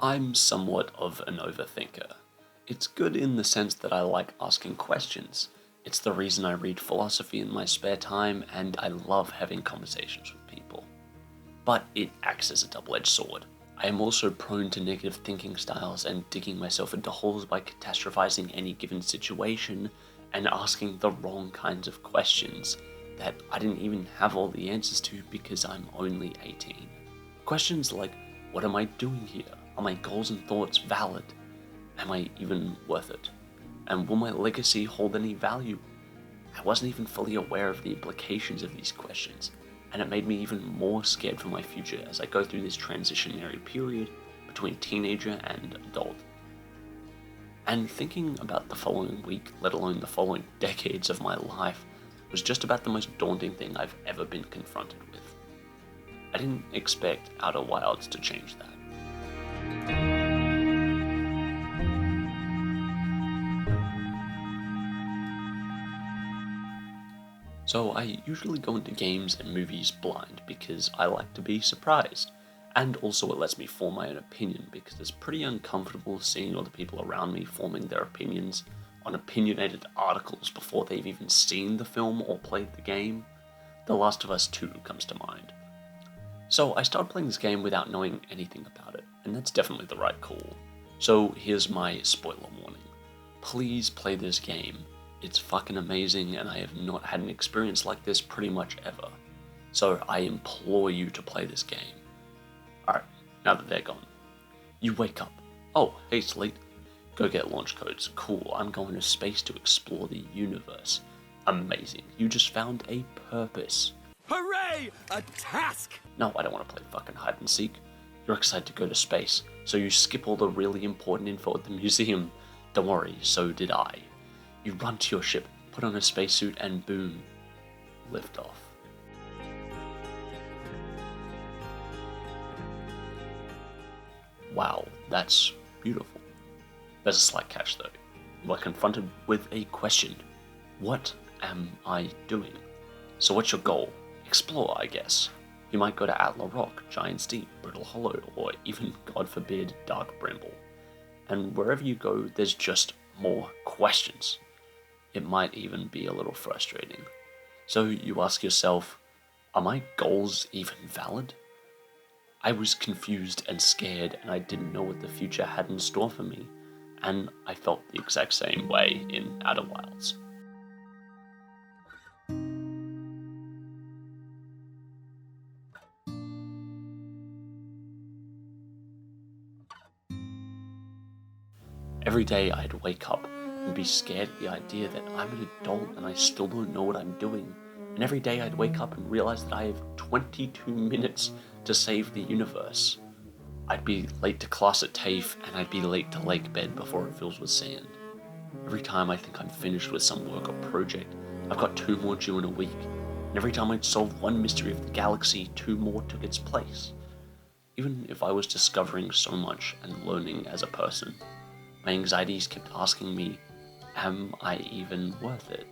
I'm somewhat of an overthinker. It's good in the sense that I like asking questions. It's the reason I read philosophy in my spare time, and I love having conversations with people. But it acts as a double-edged sword. I am also prone to negative thinking styles and digging myself into holes by catastrophizing any given situation and asking the wrong kinds of questions that I didn't even have all the answers to because I'm only 18. Questions like, what am I doing here? Are my goals and thoughts valid? Am I even worth it? And will my legacy hold any value? I wasn't even fully aware of the implications of these questions, and it made me even more scared for my future as I go through this transitionary period between teenager and adult. And thinking about the following week, let alone the following decades of my life, was just about the most daunting thing I've ever been confronted with. I didn't expect Outer Wilds to change that. So I usually go into games and movies blind because I like to be surprised, and also it lets me form my own opinion because it's pretty uncomfortable seeing other people around me forming their opinions on opinionated articles before they've even seen the film or played the game. The Last of Us 2 comes to mind. So I started playing this game without knowing anything about it, and that's definitely the right call. So here's my spoiler warning. Please play this game. It's fucking amazing, and I have not had an experience like this pretty much ever. So I implore you to play this game. Alright, now that they're gone. You wake up. Oh, hey Slate. Go get launch codes. Cool, I'm going to space to explore the universe. Amazing, you just found a purpose. Hooray! A task! No, I don't want to play fucking hide and seek. You're excited to go to space, so you skip all the really important info at the museum. Don't worry, so did I. You run to your ship, put on a spacesuit, and boom, lift off. Wow, that's beautiful. There's a slight catch though. You are confronted with a question. What am I doing? So what's your goal? Explore, I guess. You might go to Atla Rock, Giant's Deep, Brittle Hollow, or even, God forbid, Dark Bramble. And wherever you go, there's just more questions. It might even be a little frustrating. So you ask yourself, are my goals even valid? I was confused and scared, and I didn't know what the future had in store for me, and I felt the exact same way in Outer Wilds. Every day I'd wake up and be scared at the idea that I'm an adult and I still don't know what I'm doing. And every day I'd wake up and realize that I have 22 minutes to save the universe. I'd be late to class at TAFE and I'd be late to lake bed before it fills with sand. Every time I think I'm finished with some work or project, I've got 2 more due in a week. And every time I'd solve one mystery of the galaxy, 2 more took its place. Even if I was discovering so much and learning as a person, my anxieties kept asking me, am I even worth it?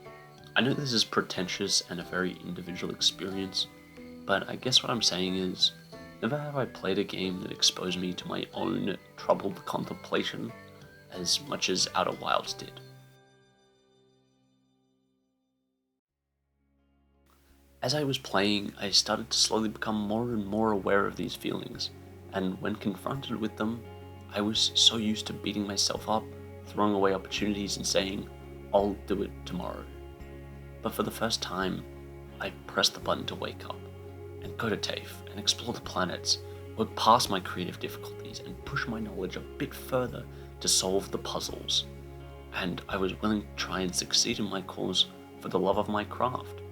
I know this is pretentious and a very individual experience, but I guess what I'm saying is, never have I played a game that exposed me to my own troubled contemplation as much as Outer Wilds did. As I was playing, I started to slowly become more and more aware of these feelings, and when confronted with them, I was so used to beating myself up, throwing away opportunities and saying, I'll do it tomorrow. But for the first time, I pressed the button to wake up, and go to TAFE, and explore the planets, work past my creative difficulties, and push my knowledge a bit further to solve the puzzles. And I was willing to try and succeed in my cause for the love of my craft.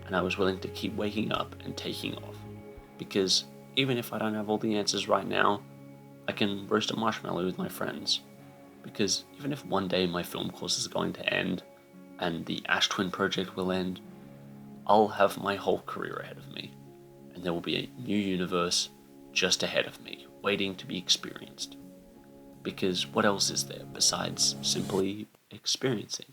And I was willing to keep waking up and taking off. Because even if I don't have all the answers right now, I can roast a marshmallow with my friends. Because even if one day my film course is going to end, and the Ash Twin project will end, I'll have my whole career ahead of me. And there will be a new universe just ahead of me, waiting to be experienced. Because what else is there besides simply experiencing?